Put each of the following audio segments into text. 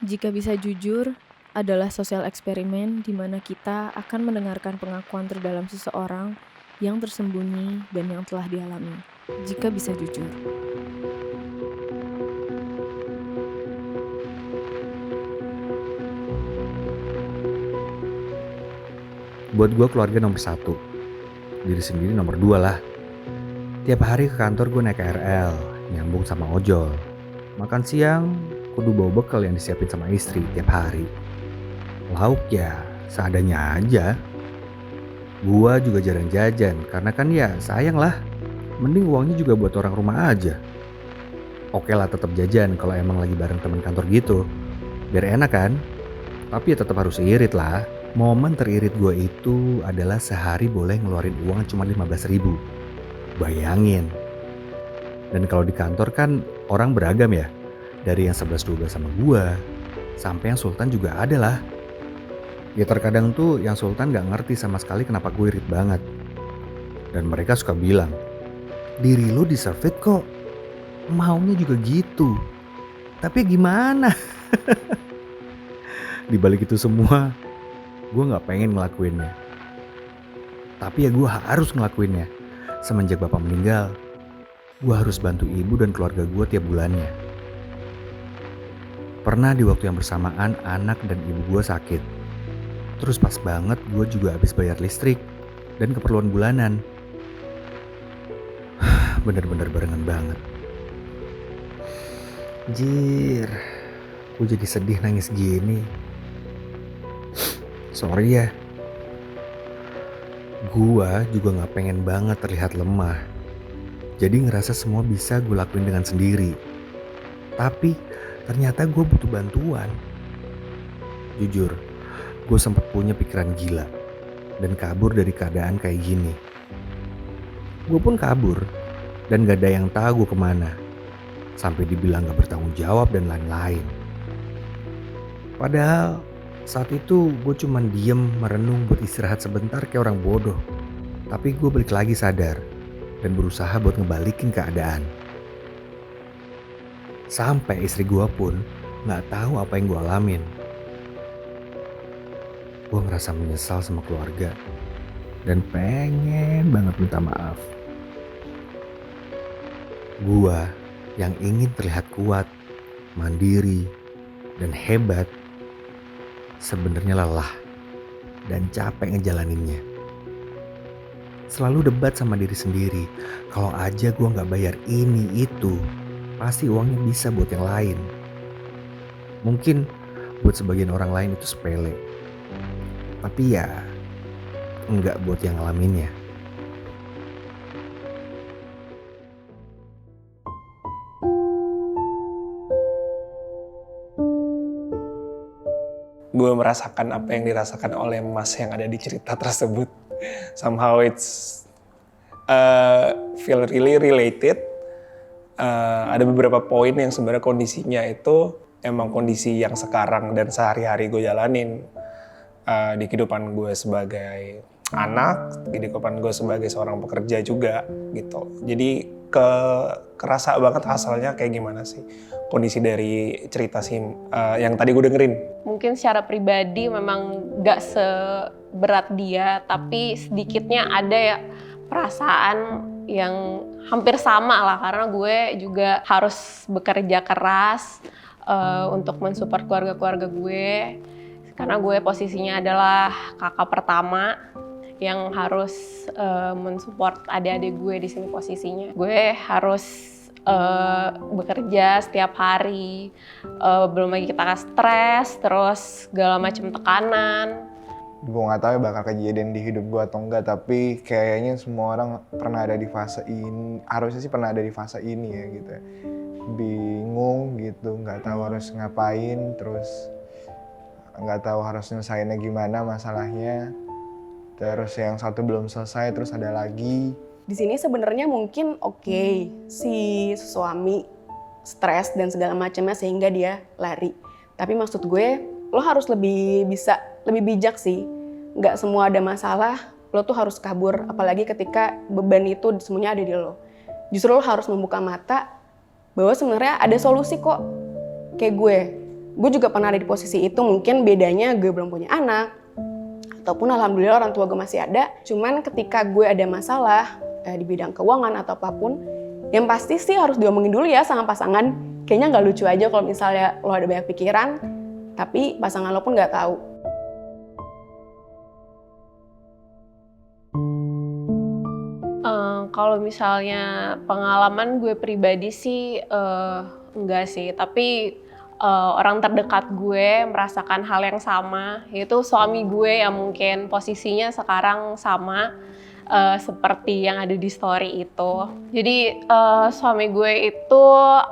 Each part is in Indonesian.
Jika bisa jujur, adalah sosial eksperimen di mana kita akan mendengarkan pengakuan terdalam seseorang yang tersembunyi dan yang telah dialami. Jika bisa jujur. Buat gue keluarga nomor satu, diri sendiri nomor dua lah. Tiap hari ke kantor gue naik KRL, nyambung sama ojol. Makan siang, kudu bawa bekal yang disiapin sama istri tiap hari. Lauk ya seadanya aja. Gua juga jarang jajan, karena kan ya sayang lah. Mending uangnya juga buat orang rumah aja. Oke lah tetap jajan kalau emang lagi bareng temen kantor gitu. Biar enak kan? Tapi ya tetap harus irit lah. Momen teririt gue itu adalah sehari boleh ngeluarin uang cuma 15.000. Bayangin. Dan kalau di kantor kan orang beragam ya. Dari yang 11-12 sama gue, sampai yang Sultan juga ada lah. Ya terkadang tuh yang Sultan gak ngerti sama sekali kenapa gue irit banget. Dan mereka suka bilang, diri lu deserve it kok. Maunya juga gitu. Tapi gimana? Di balik itu semua, gue gak pengen ngelakuinnya. Tapi ya gue harus ngelakuinnya. Semenjak bapak meninggal, gue harus bantu ibu dan keluarga gue tiap bulannya. Pernah di waktu yang bersamaan anak dan ibu gue sakit. Terus pas banget gue juga habis bayar listrik dan keperluan bulanan. Bener-bener barengan banget. Jir, gue jadi sedih nangis gini. Sorry ya. Gua juga gak pengen banget terlihat lemah. Jadi ngerasa semua bisa gue lakuin dengan sendiri. Tapi ternyata gue butuh bantuan. Jujur, gue sempat punya pikiran gila. Dan kabur dari keadaan kayak gini. Gue pun kabur. Dan gak ada yang tahu gue kemana. Sampai dibilang gak bertanggung jawab dan lain-lain. Padahal saat itu gue cuman diem merenung buat istirahat sebentar kayak orang bodoh. Tapi gue balik lagi sadar dan berusaha buat ngebalikin keadaan. Sampai istri gue pun gak tahu apa yang gue alamin. Gue ngerasa menyesal sama keluarga dan pengen banget minta maaf. Gue yang ingin terlihat kuat, mandiri, dan hebat sebenarnya lelah dan capek ngejalaninnya. Selalu debat sama diri sendiri. Kalau aja gue gak bayar ini itu, pasti uangnya bisa buat yang lain. Mungkin buat sebagian orang lain itu sepele. Tapi ya enggak buat yang ngalaminnya. Gue merasakan apa yang dirasakan oleh Mas yang ada di cerita tersebut. Somehow it's feel really related. Ada beberapa poin yang sebenarnya kondisinya itu emang kondisi yang sekarang dan sehari-hari gue jalanin di kehidupan gue sebagai anak, di kehidupan gue sebagai seorang pekerja juga gitu. Jadi kerasa banget hasilnya kayak gimana sih kondisi dari cerita sih yang tadi gue dengerin. Mungkin secara pribadi memang gak seberat dia, tapi sedikitnya ada ya perasaan yang hampir sama lah, karena gue juga harus bekerja keras untuk mensupport keluarga-keluarga gue, karena gue posisinya adalah kakak pertama yang harus mensupport adik-adik gue di sini posisinya. Gue harus bekerja setiap hari, belum lagi kita stres, terus segala macam tekanan. Gue nggak tahu ya bakal kejadian di hidup gue atau enggak, tapi kayaknya semua orang pernah ada di fase ini, harusnya sih pernah ada di fase ini ya gitu. Bingung gitu, nggak tahu harus ngapain, terus nggak tahu harus nyelesainnya gimana masalahnya. Terus yang satu belum selesai, terus ada lagi. Di sini sebenarnya mungkin oke, si suami stres dan segala macamnya sehingga dia lari. Tapi maksud gue, lo harus lebih bijak sih. Nggak semua ada masalah, lo tuh harus kabur. Apalagi ketika beban itu semuanya ada di lo. Justru lo harus membuka mata bahwa sebenarnya ada solusi kok. Kayak gue, gue juga pernah ada di posisi itu, mungkin bedanya gue belum punya anak, ataupun alhamdulillah orang tua gue masih ada. Cuman ketika gue ada masalah di bidang keuangan atau apapun, yang pasti sih harus diomongin dulu ya sama pasangan. Kayaknya nggak lucu aja kalau misalnya lo ada banyak pikiran, tapi pasangan lo pun nggak tahu. Kalau misalnya pengalaman gue pribadi sih enggak sih, tapi orang terdekat gue merasakan hal yang sama, yaitu suami gue yang mungkin posisinya sekarang sama seperti yang ada di story itu. Jadi suami gue itu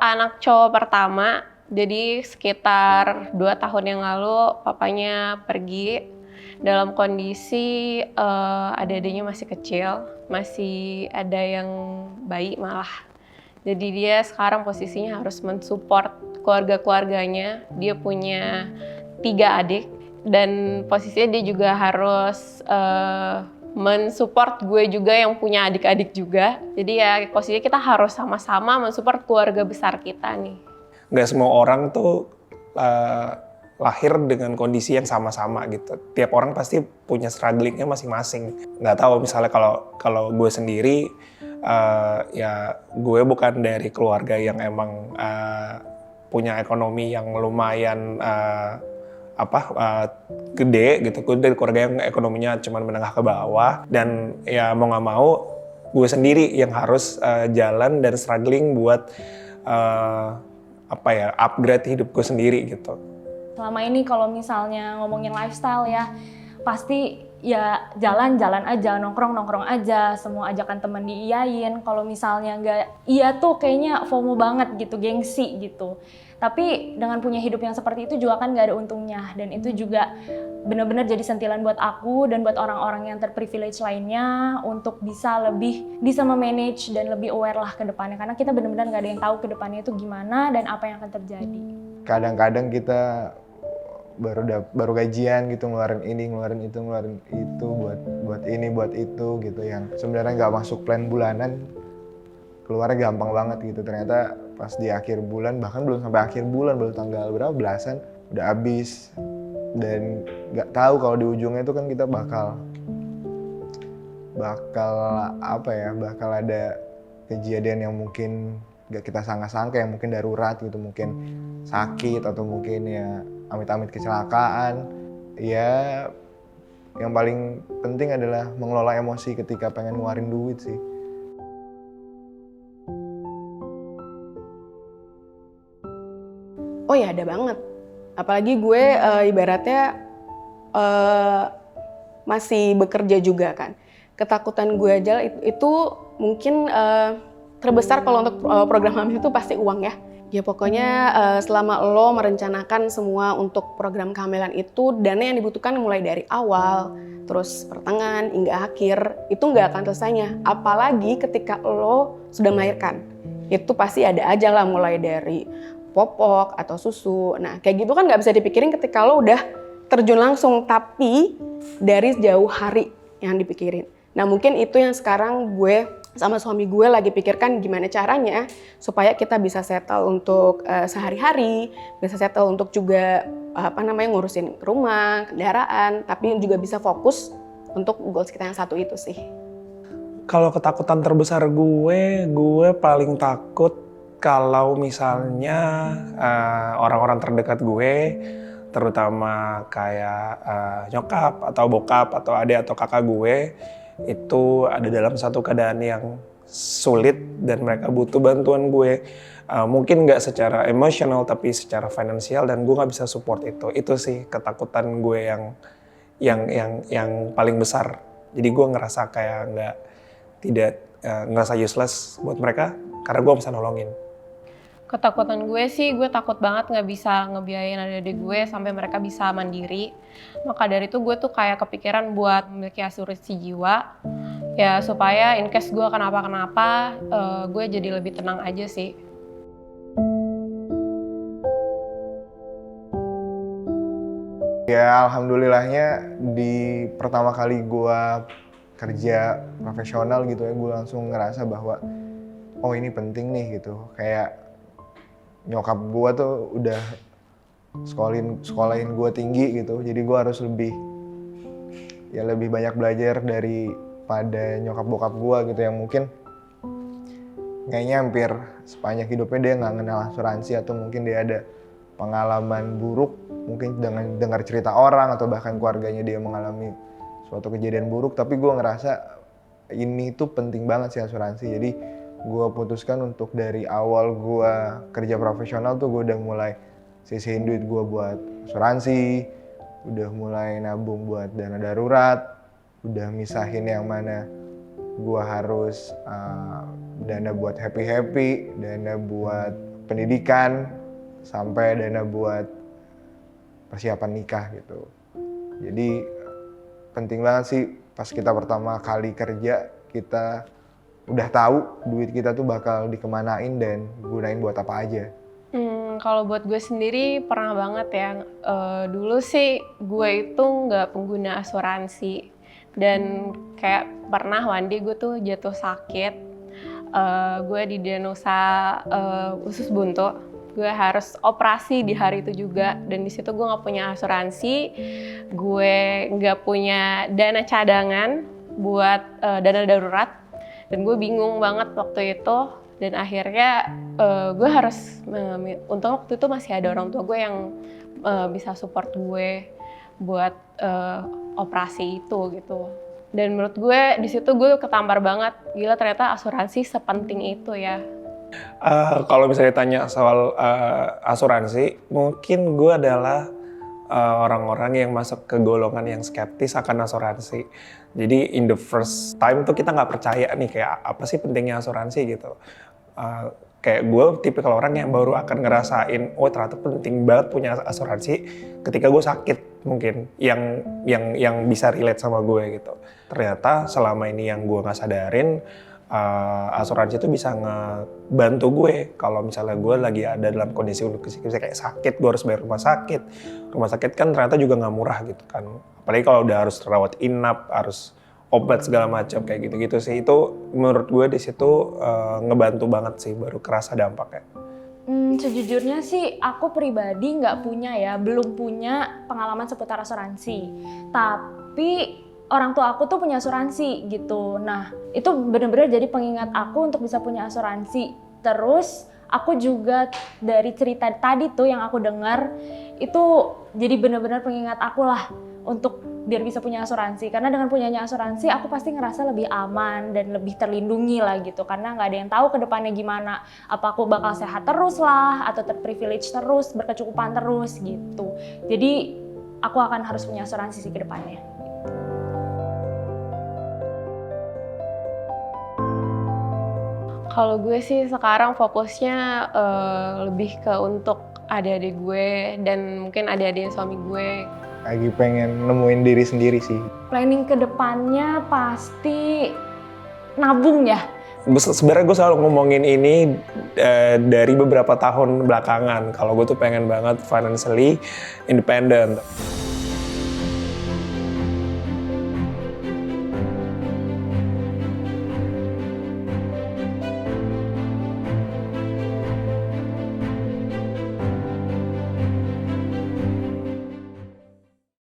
anak cowok pertama, jadi sekitar 2 tahun yang lalu papanya pergi dalam kondisi adik-adiknya masih kecil, masih ada yang bayi malah. Jadi dia sekarang posisinya harus mensupport keluarga-keluarganya. Dia punya 3 adik dan posisinya dia juga harus mensupport gue juga yang punya adik-adik juga. Jadi ya posisinya kita harus sama-sama mensupport keluarga besar kita nih. Nggak semua orang tuh lahir dengan kondisi yang sama-sama gitu. Tiap orang pasti punya strugglingnya masing-masing. Nggak tahu misalnya kalau gue sendiri, ya gue bukan dari keluarga yang emang punya ekonomi yang lumayan gede gitu. Gue dari keluarga yang ekonominya cuma menengah ke bawah, dan ya mau nggak mau gue sendiri yang harus jalan dan struggling buat upgrade hidup gue sendiri gitu. Selama ini kalau misalnya ngomongin lifestyle ya, pasti ya jalan-jalan aja, nongkrong-nongkrong aja, semua ajakan temen diiyain. Kalau misalnya nggak iya tuh kayaknya FOMO banget gitu, gengsi gitu. Tapi dengan punya hidup yang seperti itu juga kan nggak ada untungnya. Dan itu juga benar-benar jadi sentilan buat aku dan buat orang-orang yang terprivilege lainnya untuk bisa memanage dan lebih aware lah ke depannya. Karena kita benar-benar nggak ada yang tahu ke depannya itu gimana dan apa yang akan terjadi. Kadang-kadang kita baru gajian gitu, ngeluarin ini, ngeluarin itu buat ini, buat itu gitu, yang sebenarnya nggak masuk plan bulanan, keluarnya gampang banget gitu. Ternyata pas di akhir bulan, bahkan belum sampai akhir bulan, baru tanggal berapa belasan udah habis, dan nggak tahu kalau di ujungnya itu kan kita bakal ada kejadian yang mungkin nggak kita sangka-sangka, yang mungkin darurat gitu, mungkin sakit atau mungkin ya amit-amit kecelakaan. Ya yang paling penting adalah mengelola emosi ketika pengen ngeluarin duit sih. Oh ya, ada banget. Apalagi gue ibaratnya masih bekerja juga kan. Ketakutan gue aja itu mungkin terbesar kalau untuk program hamil itu pasti uang ya. Ya pokoknya selama lo merencanakan semua untuk program kehamilan itu, dana yang dibutuhkan mulai dari awal, terus pertengahan hingga akhir, itu nggak akan selesainya. Apalagi ketika lo sudah melahirkan. Itu pasti ada aja lah, mulai dari popok atau susu. Nah kayak gitu kan nggak bisa dipikirin ketika lo udah terjun langsung, tapi dari jauh hari yang dipikirin. Nah mungkin itu yang sekarang gue sama suami gue lagi pikirkan gimana caranya supaya kita bisa settle untuk sehari-hari, bisa settle untuk juga ngurusin rumah, kendaraan, tapi juga bisa fokus untuk goals kita yang satu itu sih. Kalau ketakutan terbesar gue paling takut kalau misalnya orang-orang terdekat gue, terutama kayak nyokap atau bokap atau adik atau kakak gue, itu ada dalam satu keadaan yang sulit dan mereka butuh bantuan gue. Mungkin nggak secara emosional tapi secara finansial, dan gue nggak bisa support itu. Itu sih ketakutan gue yang paling besar. Jadi gue ngerasa kayak ngerasa useless buat mereka karena gue bisa nolongin. Ketakutan gue sih, gue takut banget nggak bisa ngebiayain adik-adik gue sampai mereka bisa mandiri. Maka dari itu gue tuh kayak kepikiran buat memiliki asuransi jiwa, ya supaya in case gue kenapa-kenapa, gue jadi lebih tenang aja sih. Ya alhamdulillahnya di pertama kali gue kerja profesional gitu ya, gue langsung ngerasa bahwa oh ini penting nih gitu. Kayak nyokap gue tuh udah sekolahin gue tinggi gitu. Jadi gue harus lebih banyak belajar daripada nyokap bokap gue gitu, yang mungkin kayaknya hampir sepanjang hidupnya dia nggak kenal asuransi, atau mungkin dia ada pengalaman buruk mungkin dengan dengar cerita orang atau bahkan keluarganya dia mengalami suatu kejadian buruk. Tapi gue ngerasa ini tuh penting banget sih asuransi. Jadi gue putuskan untuk dari awal gue kerja profesional tuh gue udah mulai sisihin duit gue buat asuransi, udah mulai nabung buat dana darurat, udah misahin yang mana gue harus dana buat happy, dana buat pendidikan, sampai dana buat persiapan nikah gitu. Jadi penting banget sih pas kita pertama kali kerja, kita udah tahu duit kita tuh bakal dikemanain dan gunain buat apa aja. Kalau buat gue sendiri pernah banget ya, dulu sih gue itu nggak pengguna asuransi, dan kayak pernah one day gue tuh jatuh sakit, gue di diagnosa usus buntu, gue harus operasi di hari itu juga, dan di situ gue nggak punya asuransi, gue nggak punya dana cadangan buat dana darurat, dan gue bingung banget waktu itu. Dan akhirnya gue harus, untung waktu itu masih ada orang tua gue yang bisa support gue buat operasi itu gitu. Dan menurut gue di situ gue ketampar banget, gila ternyata asuransi sepenting itu ya. Kalau misalnya ditanya soal asuransi, mungkin gue adalah orang-orang yang masuk ke golongan yang skeptis akan asuransi. Jadi in the first time tuh kita nggak percaya nih kayak apa sih pentingnya asuransi gitu. Kayak gue tipikal orang yang baru akan ngerasain, oh ternyata penting banget punya asuransi ketika gue sakit mungkin, yang bisa relate sama gue gitu. Ternyata selama ini yang gue nggak sadarin, asuransi itu bisa ngebantu gue kalau misalnya gue lagi ada dalam kondisi kayak sakit, gue harus bayar rumah sakit. Rumah sakit kan ternyata juga nggak murah gitu kan, apalagi kalau udah harus rawat inap, harus obat segala macam kayak gitu-gitu sih. Itu menurut gue di situ ngebantu banget sih, baru kerasa dampaknya. Sejujurnya sih aku pribadi belum punya pengalaman seputar asuransi. Tapi orang tua aku tuh punya asuransi gitu. Nah, itu benar-benar jadi pengingat aku untuk bisa punya asuransi. Terus aku juga dari cerita tadi tuh yang aku dengar, itu jadi benar-benar pengingat aku lah untuk biar bisa punya asuransi. Karena dengan punyanya asuransi aku pasti ngerasa lebih aman dan lebih terlindungi lah gitu. Karena nggak ada yang tahu ke depannya gimana. Apa aku bakal sehat terus lah, atau terprivilege terus, berkecukupan terus gitu. Jadi aku akan harus punya asuransi sih ke depannya. Kalau gue sih sekarang fokusnya lebih ke untuk adik-adik gue dan mungkin adik-adik suami gue. Lagi pengen nemuin diri sendiri sih. Planning ke depannya pasti nabung ya. Sebenarnya gue selalu ngomongin ini dari beberapa tahun belakangan. Kalau gue tuh pengen banget financially independent.